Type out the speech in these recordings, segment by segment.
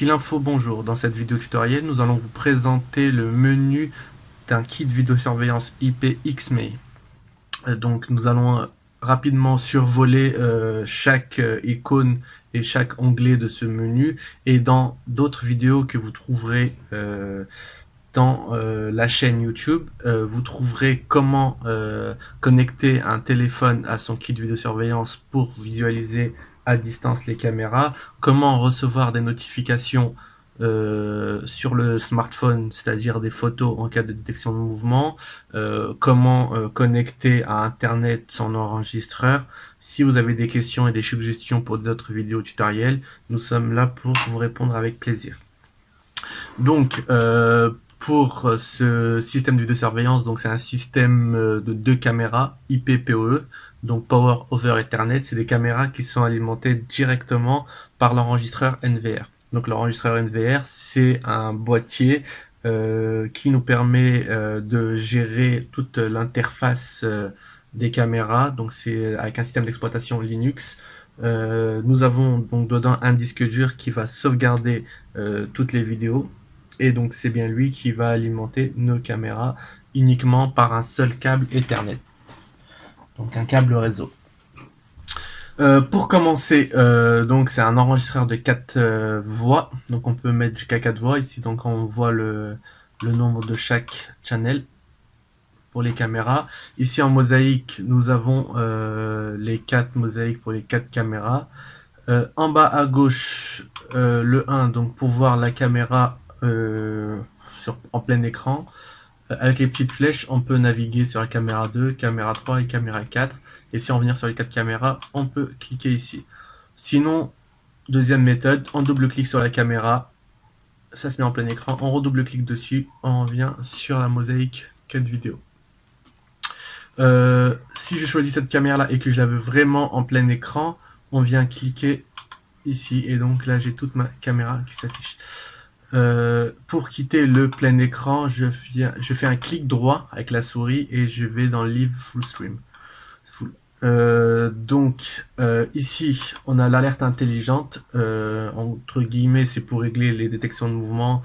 Style Info, bonjour. Dans cette vidéo tutoriel, nous allons vous présenter le menu d'un kit vidéosurveillance IP XMAI. Donc nous allons rapidement survoler chaque icône et chaque onglet de ce menu, et dans d'autres vidéos que vous trouverez dans la chaîne YouTube, vous trouverez comment connecter un téléphone à son kit vidéosurveillance pour visualiser à distance les caméras, comment recevoir des notifications sur le smartphone, c'est-à-dire des photos en cas de détection de mouvement, comment connecter à Internet son enregistreur. Si vous avez des questions et des suggestions pour d'autres vidéos tutoriels, nous sommes là pour vous répondre avec plaisir. Donc, pour ce système de vidéosurveillance, donc c'est un système de 2 caméras IP-PoE, donc Power over Ethernet. C'est des caméras qui sont alimentées directement par l'enregistreur NVR. Donc l'enregistreur NVR, c'est un boîtier qui nous permet de gérer toute l'interface des caméras. Donc c'est avec un système d'exploitation Linux. Nous avons donc dedans un disque dur qui va sauvegarder toutes les vidéos. Et donc c'est bien lui qui va alimenter nos caméras uniquement par un seul câble Ethernet. Donc un câble réseau. Pour commencer, donc c'est un enregistreur de 4 voix. Donc on peut mettre jusqu'à 4 voix. Ici donc on voit le nombre de chaque channel pour les caméras. Ici en mosaïque, nous avons les 4 mosaïques pour les 4 caméras. En bas à gauche, le 1, donc pour voir la caméra en plein écran. Avec les petites flèches, on peut naviguer sur la caméra 2, caméra 3 et caméra 4. Et si on revient sur les 4 caméras, on peut cliquer ici. Sinon, deuxième méthode, on double-clique sur la caméra, ça se met en plein écran, on redouble-clique dessus, on revient sur la mosaïque 4 vidéos. Si je choisis cette caméra-là et que je la veux vraiment en plein écran, on vient cliquer ici, et donc là j'ai toute ma caméra qui s'affiche. Pour quitter le plein écran, je fais un clic droit avec la souris et je vais dans Leave Full Stream. Ici, on a l'alerte intelligente. Entre guillemets, c'est pour régler les détections de mouvement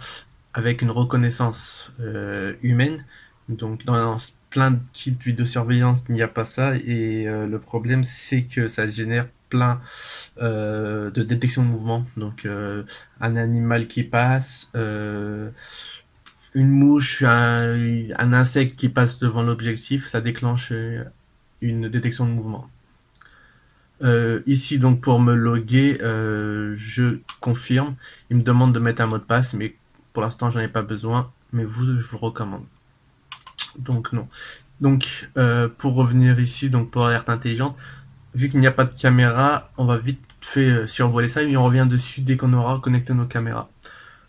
avec une reconnaissance humaine. Donc, dans plein de kits de vidéosurveillance, il n'y a pas ça. Et le problème, c'est que ça génère plein de détection de mouvement. Donc, un animal qui passe, une mouche, un insecte qui passe devant l'objectif, ça déclenche une détection de mouvement. Ici, donc, pour me loguer, je confirme. Il me demande de mettre un mot de passe, mais pour l'instant, j'en ai pas besoin. Mais je vous recommande. Donc, non. Donc, pour revenir ici, donc pour alerte intelligente, vu qu'il n'y a pas de caméra, on va vite fait survoler ça et on revient dessus dès qu'on aura connecté nos caméras.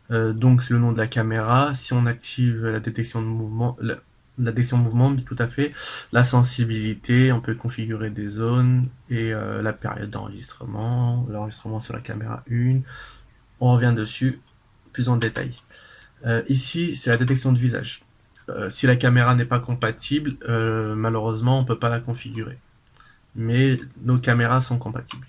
Donc, c'est le nom de la caméra. Si on active la détection de mouvement, la détection de mouvement, tout à fait, la sensibilité, on peut configurer des zones et la période d'enregistrement, l'enregistrement sur la caméra 1. On revient dessus plus en détail. Ici, c'est la détection de visage. Si la caméra n'est pas compatible, malheureusement, on ne peut pas la configurer. Mais nos caméras sont compatibles.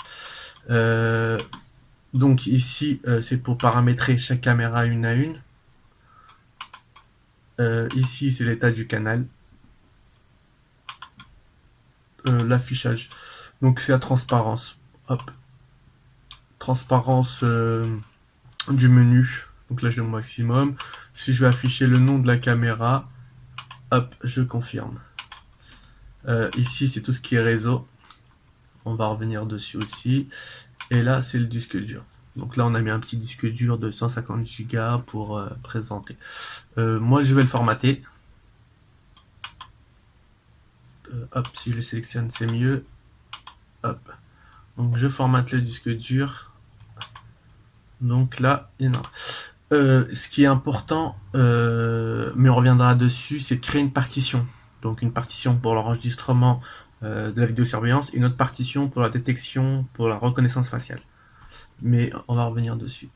Donc ici, c'est pour paramétrer chaque caméra une à une. Ici, c'est l'état du canal. L'affichage. Donc c'est la transparence. Hop. Transparence du menu. Donc là, je le maximum. Si je veux afficher le nom de la caméra, hop, je confirme. Ici, c'est tout ce qui est réseau. On va revenir dessus aussi. Et là, c'est le disque dur. Donc là, on a mis un petit disque dur de 150 Go pour présenter. Moi, je vais le formater. Hop, si je le sélectionne, c'est mieux. Hop. Donc, je formate le disque dur. Donc là, il y en a. Ce qui est important, mais on reviendra dessus, c'est de créer une partition. Donc une partition pour l'enregistrement de la vidéosurveillance et une autre partition pour la détection, pour la reconnaissance faciale. Mais on va revenir dessus.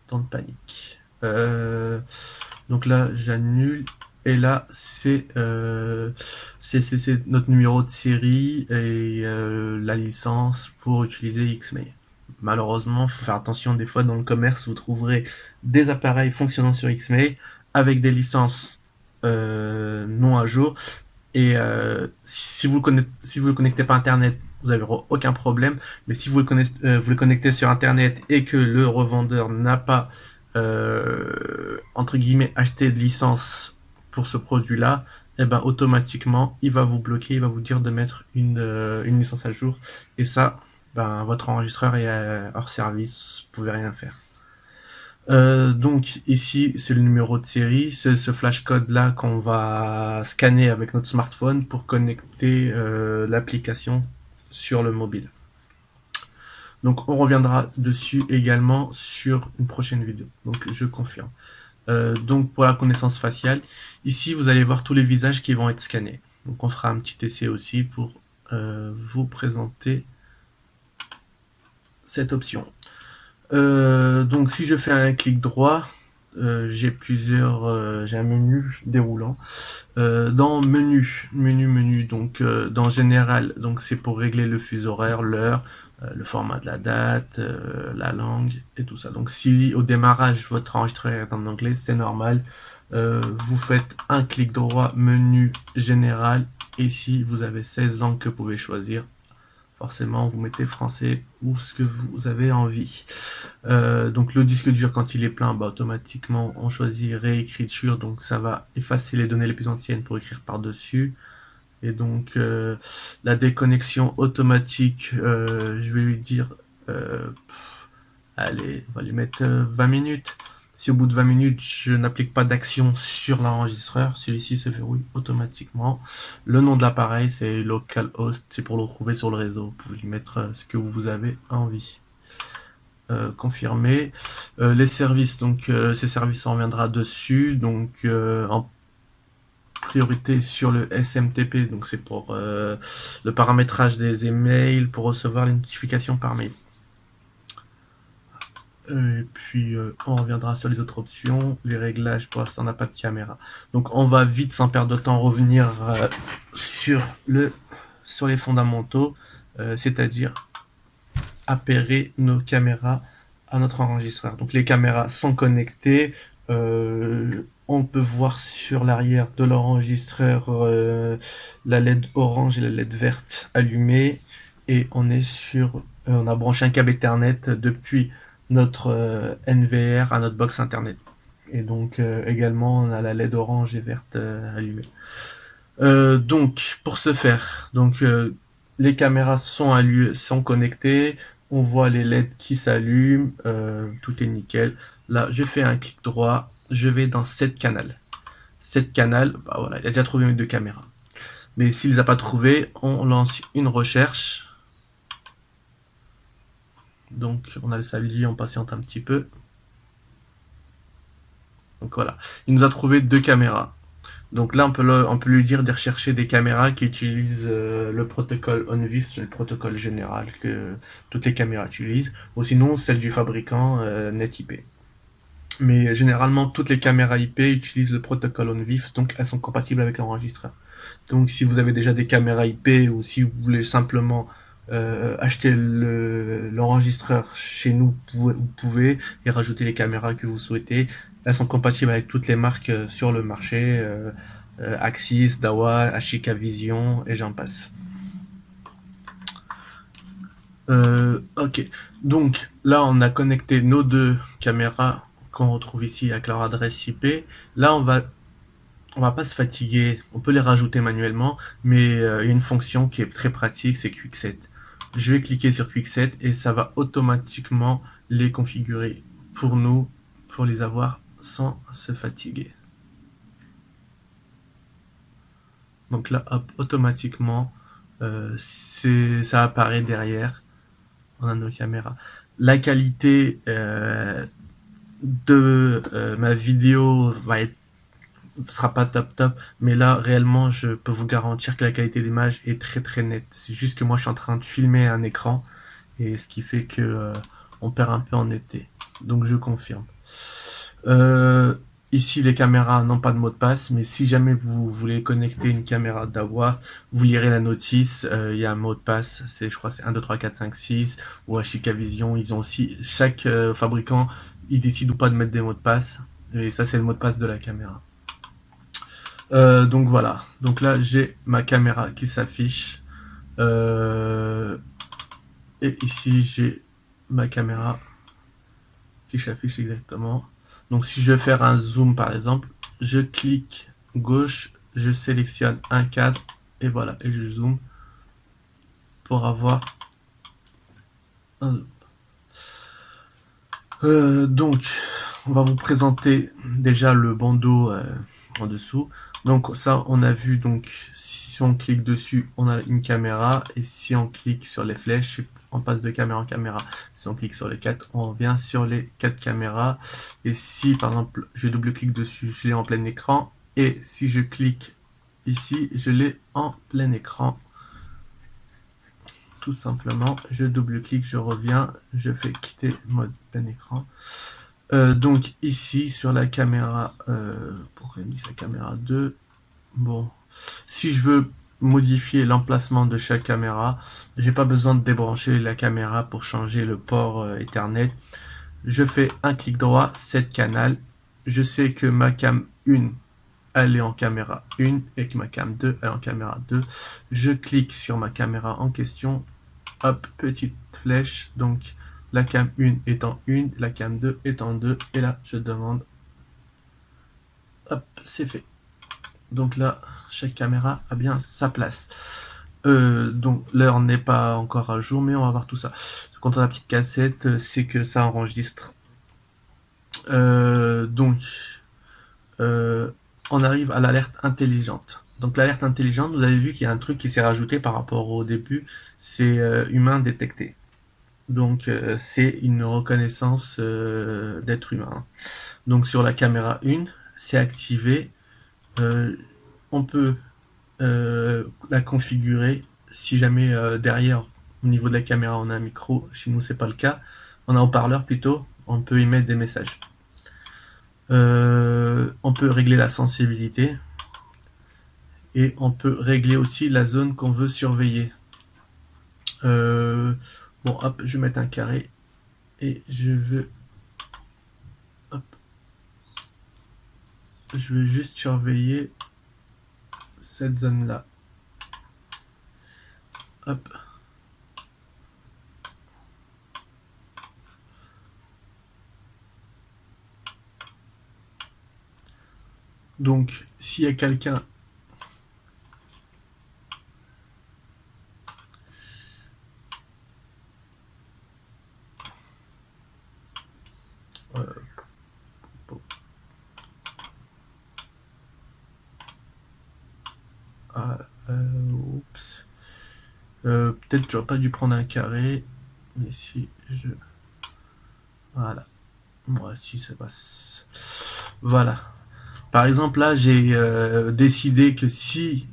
Temps de panique. Donc là, j'annule. Et là, c'est notre numéro de série et la licence pour utiliser XMAI. malheureusement, il faut faire attention. Des fois, dans le commerce, vous trouverez des appareils fonctionnant sur XMAI avec des licences non à jour. Et si vous le connectez pas à Internet, vous n'avez aucun problème. Mais si vous le connectez sur Internet et que le revendeur n'a pas, entre guillemets, acheté de licence pour ce produit-là, et ben automatiquement, il va vous bloquer, il va vous dire de mettre une licence à jour. Et ça, ben, votre enregistreur est hors service, vous pouvez rien faire. Donc ici, c'est le numéro de série, c'est ce flash code là qu'on va scanner avec notre smartphone pour connecter l'application sur le mobile. Donc on reviendra dessus également sur une prochaine vidéo, donc je confirme. Donc pour la connaissance faciale, ici vous allez voir tous les visages qui vont être scannés. Donc on fera un petit essai aussi pour vous présenter cette option. Donc si je fais un clic droit, j'ai un menu déroulant. Dans menu, donc dans général, donc c'est pour régler le fuseau horaire, l'heure, le format de la date, la langue et tout ça. Donc si au démarrage votre enregistreur est en anglais, c'est normal. Vous faites un clic droit, menu général, et ici vous avez 16 langues que vous pouvez choisir. Forcément, vous mettez français ou ce que vous avez envie. Donc le disque dur, quand il est plein, bah, automatiquement on choisit réécriture, donc ça va effacer les données les plus anciennes pour écrire par-dessus. Et donc la déconnexion automatique, je vais lui dire, allez, on va lui mettre 20 minutes. Si au bout de 20 minutes, je n'applique pas d'action sur l'enregistreur, celui-ci se verrouille automatiquement. Le nom de l'appareil, c'est localhost, c'est pour le retrouver sur le réseau. Vous pouvez lui mettre ce que vous avez envie. Confirmer. Les services, donc ces services, on reviendra dessus. Donc en priorité sur le SMTP, donc c'est pour le paramétrage des emails, pour recevoir les notifications par mail. Et puis on reviendra sur les autres options, les réglages. Pour l'instant on n'a pas de caméra, donc on va vite, sans perdre de temps, revenir sur les fondamentaux, c'est-à-dire appairer nos caméras à notre enregistreur. Donc les caméras sont connectées, on peut voir sur l'arrière de l'enregistreur la LED orange et la LED verte allumée, et on a branché un câble Ethernet depuis notre NVR à notre box internet, et donc également on a la LED orange et verte allumée. Donc pour ce faire, donc les caméras sont connectées, on voit les LED qui s'allument, tout est nickel. Là je fais un clic droit, je vais dans 7 canal, bah voilà, il a déjà trouvé mes 2 caméras, mais s'il les a pas trouvées, on lance une recherche. Donc on a le samedi, on patiente un petit peu. Donc voilà, il nous a trouvé 2 caméras. Donc là on peut lui dire de rechercher des caméras qui utilisent le protocole ONVIF, c'est le protocole général que toutes les caméras utilisent, ou sinon celle du fabricant NetIP. Mais généralement toutes les caméras IP utilisent le protocole ONVIF, donc elles sont compatibles avec l'enregistreur. Donc si vous avez déjà des caméras IP, ou si vous voulez simplement acheter l'enregistreur chez nous, vous pouvez, et rajouter les caméras que vous souhaitez. Elles sont compatibles avec toutes les marques sur le marché, Axis, Dahua, Ashika Vision, et j'en passe. Ok, donc là on a connecté nos 2 caméras qu'on retrouve ici avec leur adresse IP. Là on va pas se fatiguer, on peut les rajouter manuellement, mais il y a une fonction qui est très pratique, c'est QuickSet. Je vais cliquer sur QuickSet et ça va automatiquement les configurer pour nous, pour les avoir sans se fatiguer. Donc là, hop, automatiquement, ça apparaît derrière. On a nos caméras. La qualité de ma vidéo sera pas top, mais là réellement je peux vous garantir que la qualité d'image est très nette. C'est juste que moi je suis en train de filmer un écran, et ce qui fait que on perd un peu en netteté, donc je confirme. ici, les caméras n'ont pas de mot de passe, mais si jamais vous voulez connecter une caméra d'avoir, vous lirez la notice, il y a un mot de passe, je crois c'est 1, 2, 3, 4, 5, 6, ou HK Vision, ils ont aussi, chaque fabricant, il décide ou pas de mettre des mots de passe, et ça c'est le mot de passe de la caméra. Donc voilà, donc là j'ai ma caméra qui s'affiche, et ici j'ai ma caméra qui s'affiche exactement. Donc si je veux faire un zoom par exemple, je clique gauche, je sélectionne un cadre et voilà, et je zoome pour avoir un zoom. Donc on va vous présenter déjà le bandeau en dessous. Donc ça on a vu, donc si on clique dessus on a une caméra, et si on clique sur les flèches on passe de caméra en caméra. Si on clique sur les 4, on revient sur les 4 caméras. Et si par exemple je double-clique dessus, je l'ai en plein écran. Et si je clique ici, je l'ai en plein écran. Tout simplement, je double-clique, je reviens, je fais quitter mode plein écran. Donc ici sur la caméra, pourquoi il me dit la caméra 2, bon, si je veux modifier l'emplacement de chaque caméra, j'ai pas besoin de débrancher la caméra pour changer le port Ethernet. Je fais un clic droit, 7 canal, je sais que ma cam 1 elle est en caméra 1 et que ma cam 2 elle est en caméra 2. Je clique sur ma caméra en question, hop, petite flèche, donc la cam 1 est en 1, la cam 2 est en 2, et là je demande, hop, c'est fait. Donc là, chaque caméra a bien sa place. Donc l'heure n'est pas encore à jour, mais on va voir tout ça. Quand on a la petite cassette, c'est que ça enregistre. Donc, on arrive à l'alerte intelligente. Donc l'alerte intelligente, vous avez vu qu'il y a un truc qui s'est rajouté par rapport au début, c'est humain détecté. Donc c'est une reconnaissance d'être humain. Donc sur la caméra 1, c'est activé. On peut la configurer si jamais derrière, au niveau de la caméra, on a un micro. Chez nous, c'est pas le cas. On a un haut-parleur plutôt. On peut y mettre des messages. On peut régler la sensibilité. Et on peut régler aussi la zone qu'on veut surveiller. Bon, hop, je vais mettre un carré. Et je veux... Hop. Je veux juste surveiller cette zone-là. Hop. Donc, s'il y a quelqu'un... oups. Peut-être j'aurais pas dû prendre un carré, mais si je... Voilà. Moi, si ça passe. Voilà. Par exemple, là, j'ai décidé que si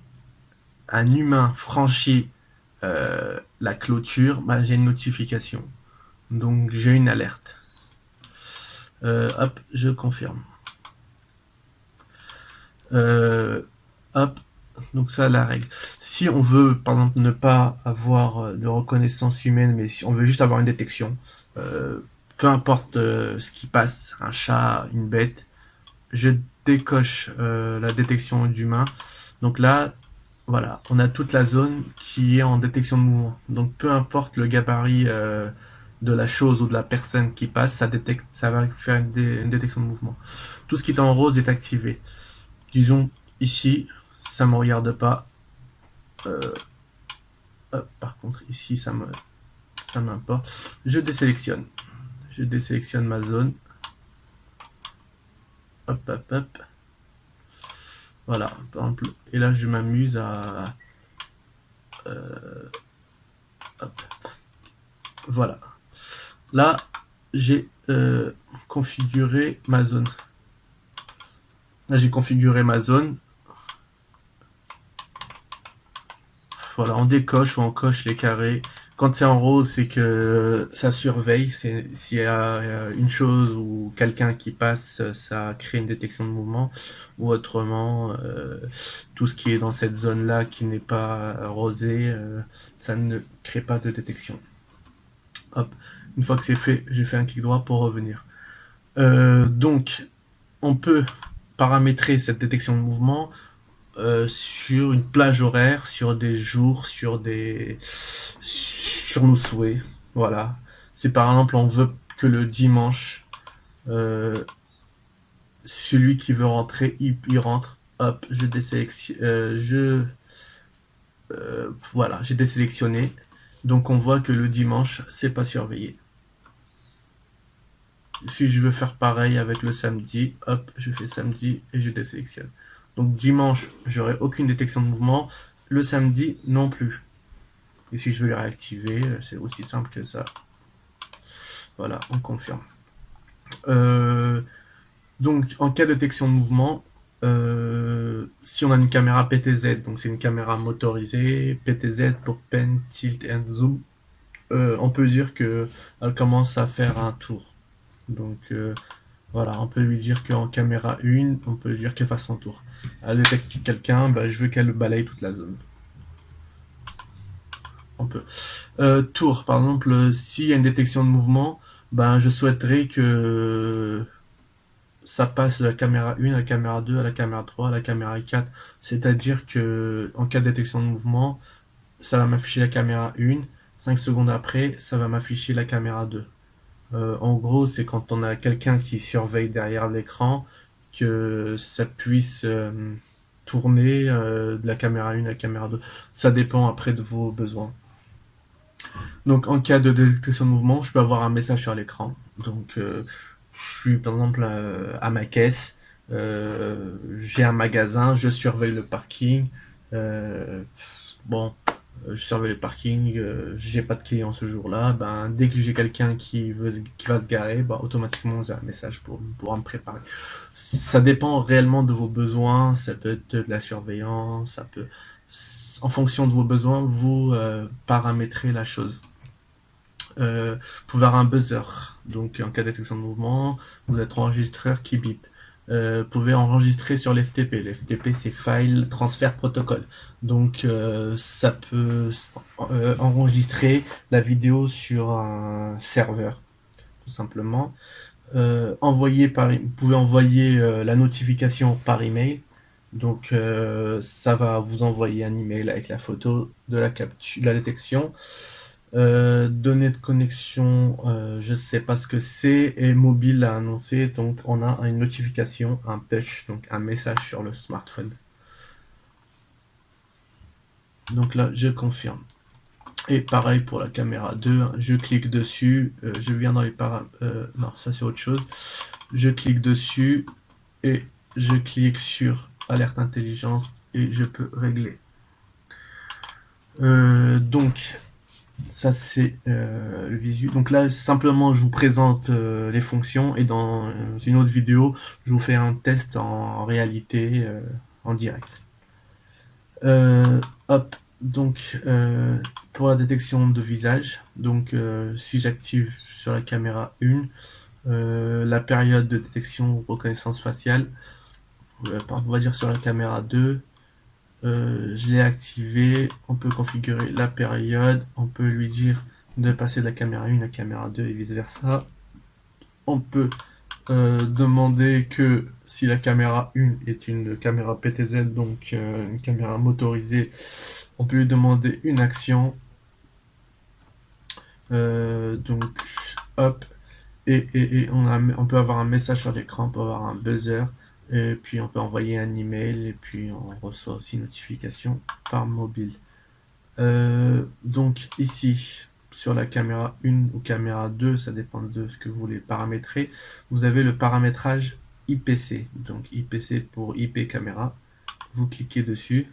un humain franchit la clôture, bah, j'ai une notification. Donc, j'ai une alerte. Hop, je confirme. Hop, donc ça, la règle. Si on veut, par exemple, ne pas avoir de reconnaissance humaine, mais si on veut juste avoir une détection, peu importe ce qui passe, un chat, une bête, je décoche la détection d'humain. Donc là, voilà, on a toute la zone qui est en détection de mouvement. Donc peu importe le gabarit de la chose ou de la personne qui passe, ça va faire une détection de mouvement. Tout ce qui est en rose est activé. Disons ici, ça me regarde pas. Hop, par contre ici, ça m'importe. Je désélectionne. Je désélectionne ma zone. Hop, hop, hop. Voilà, par exemple, et là je m'amuse à... hop. Voilà. Là, j'ai configuré ma zone. Là, j'ai configuré ma zone. Voilà, on décoche ou on coche les carrés. Quand c'est en rose, c'est que ça surveille. S'il y a une chose ou quelqu'un qui passe, ça crée une détection de mouvement. Ou autrement, tout ce qui est dans cette zone-là qui n'est pas rosé, ça ne crée pas de détection. Hop. Une fois que c'est fait, j'ai fait un clic droit pour revenir. Donc, on peut paramétrer cette détection de mouvement sur une plage horaire, sur des jours, sur nos souhaits. Voilà. Si par exemple on veut que le dimanche, celui qui veut rentrer, il rentre. Hop, je désélectionne. Voilà, j'ai désélectionné. Donc on voit que le dimanche, c'est pas surveillé. Si je veux faire pareil avec le samedi, hop, je fais samedi et je désélectionne. Donc dimanche, j'aurai aucune détection de mouvement. Le samedi, non plus. Et si je veux le réactiver, c'est aussi simple que ça. Voilà, on confirme. Donc, en cas de détection de mouvement, si on a une caméra PTZ, donc c'est une caméra motorisée, PTZ pour Pen, Tilt and Zoom, on peut dire qu'elle commence à faire un tour. Donc, voilà, on peut lui dire qu'en caméra 1, on peut lui dire qu'elle fasse son tour. Elle détecte quelqu'un, bah, je veux qu'elle balaye toute la zone. On peut. Tour, par exemple, s'il y a une détection de mouvement, ben, je souhaiterais que ça passe de la caméra 1 à la caméra 2, à la caméra 3, à la caméra 4. C'est-à-dire que en cas de détection de mouvement, ça va m'afficher la caméra 1, 5 secondes après, ça va m'afficher la caméra 2. En gros, c'est quand on a quelqu'un qui surveille derrière l'écran, que ça puisse tourner de la caméra 1 à la caméra 2. Ça dépend après de vos besoins. Donc en cas de détection de mouvement, je peux avoir un message sur l'écran. Donc je suis par exemple à ma caisse, j'ai un magasin, je surveille le parking. Je surveille le parking, j'ai pas de client ce jour-là. Ben, dès que j'ai quelqu'un qui va se garer, ben, automatiquement j'ai un message pour me préparer. Ça dépend réellement de vos besoins, ça peut être de la surveillance, ça peut... En fonction de vos besoins, vous paramétrez la chose. Vous pouvez avoir un buzzer, donc en cas de détection de mouvement, vous êtes enregistreur qui bip. Vous pouvez enregistrer sur l'FTP. L'FTP, c'est File Transfer Protocol. Donc, ça peut enregistrer la vidéo sur un serveur, tout simplement. Vous pouvez envoyer la notification par email. Donc, ça va vous envoyer un email avec la photo de la détection. Données de connexion, je sais pas ce que c'est, et mobile à annoncer, donc on a une notification, un push, donc un message sur le smartphone. Donc là, je confirme. Et pareil pour la caméra 2, hein, je clique dessus, je viens dans les paramètres, non, ça c'est autre chose. Je clique dessus et je clique sur alerte intelligence et je peux régler. Donc, ça c'est le visu. Donc là simplement je vous présente les fonctions et dans une autre vidéo je vous fais un test en réalité en direct. Hop, donc pour la détection de visage, donc si j'active sur la caméra 1 la période de détection reconnaissance faciale, on va dire sur la caméra 2, je l'ai activé, on peut configurer la période, on peut lui dire de passer de la caméra 1 à la caméra 2 et vice versa. On peut demander que si la caméra 1 est une caméra PTZ, donc une caméra motorisée, on peut lui demander une action. Donc hop, et on peut avoir un message sur l'écran, on peut avoir un buzzer. Et puis on peut envoyer un email et puis on reçoit aussi une notification par mobile. Donc ici, sur la caméra 1 ou caméra 2, ça dépend de ce que vous voulez paramétrer, vous avez le paramétrage IPC. Donc IPC pour IP caméra. Vous cliquez dessus.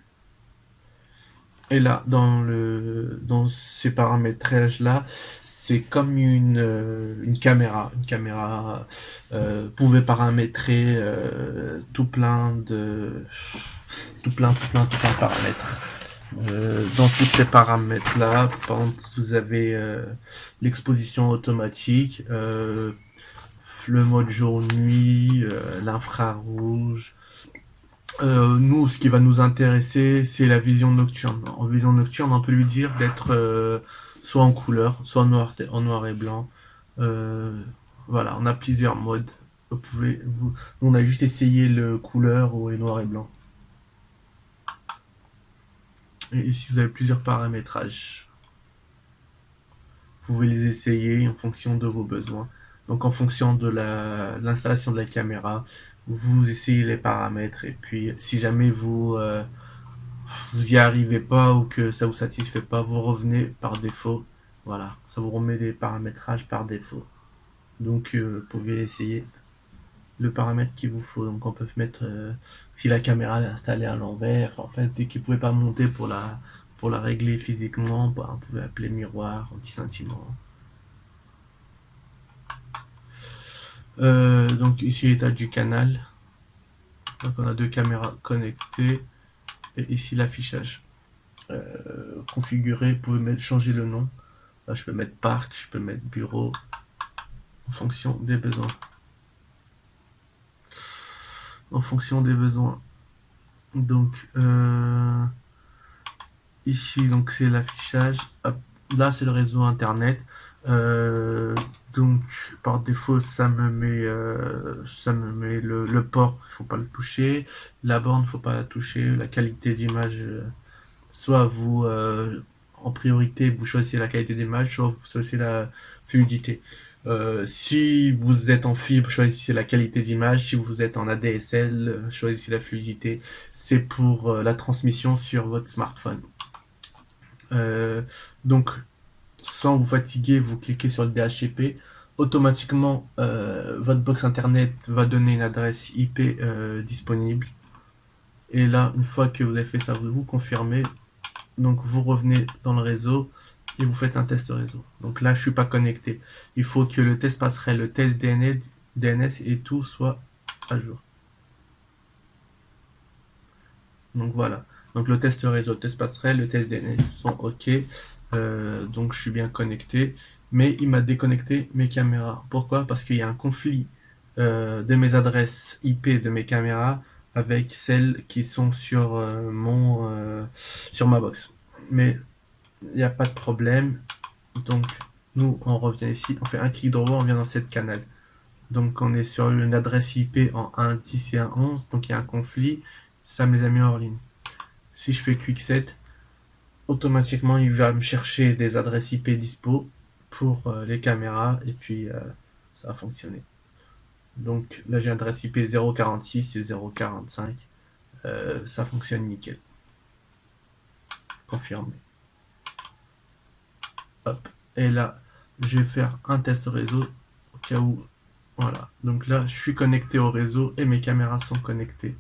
Et là, dans ces paramétrages-là, c'est comme une caméra. Une caméra, vous pouvez paramétrer tout plein de paramètres. Dans tous ces paramètres là, par exemple, vous avez l'exposition automatique, le mode jour-nuit, l'infrarouge. Nous, ce qui va nous intéresser, c'est la vision nocturne. En vision nocturne, on peut lui dire d'être soit en couleur, soit en noir et blanc. Voilà, on a plusieurs modes. On a juste essayé le couleur ou le noir et blanc. Et ici, vous avez plusieurs paramétrages. Vous pouvez les essayer en fonction de vos besoins. Donc, en fonction de l'installation de la caméra, vous essayez les paramètres. Et puis, si jamais vous y arrivez pas ou que ça vous satisfait pas, vous revenez par défaut. Voilà, ça vous remet des paramétrages par défaut. Donc, vous pouvez essayer le paramètre qu'il vous faut. Donc, on peut mettre si la caméra est installée à l'envers, en fait, et qu'il ne pouvait pas monter pour la régler physiquement, bah, on pouvait appeler miroir, anti-scintillement. Donc ici l'état du canal. Donc on a deux caméras connectées et ici l'affichage. Configurer, vous pouvez changer le nom. Là, je peux mettre parc, je peux mettre bureau en fonction des besoins. En fonction des besoins. Donc ici donc c'est l'affichage. Là c'est le réseau internet. Donc par défaut ça me met le port, il faut pas le toucher, la borne, il faut pas la toucher, la qualité d'image, soit vous en priorité vous choisissez la qualité d'image, soit vous choisissez la fluidité. Si vous êtes en fibre, choisissez la qualité d'image. Si vous êtes en ADSL, choisissez la fluidité. C'est pour la transmission sur votre smartphone. Donc sans vous fatiguer, vous cliquez sur le DHCP. Automatiquement, votre box internet va donner une adresse IP disponible. Et là, une fois que vous avez fait ça, vous confirmez. Donc vous revenez dans le réseau et vous faites un test réseau. Donc là, je suis pas connecté. Il faut que le test passerelle, le test DNS et tout soit à jour. Donc voilà. Donc le test réseau, le test passerelle, le test DNS sont OK. Donc je suis bien connecté. Mais il m'a déconnecté mes caméras. Pourquoi? Parce qu'il y a un conflit de mes adresses IP de mes caméras avec celles qui sont sur sur ma box. Mais il n'y a pas de problème. Donc nous on revient ici, on fait un clic droit, on vient dans cette canal. Donc on est sur une adresse IP en 1.10 et 1.11, donc il y a un conflit, ça me les a mis hors ligne. Si je fais quick set, automatiquement il va me chercher des adresses IP dispo pour les caméras et puis ça va fonctionner. Donc là j'ai adresse IP 0.46 et 0.45, ça fonctionne nickel. Confirmé. Hop. Et là je vais faire un test réseau au cas où. Voilà, donc là je suis connecté au réseau et mes caméras sont connectées.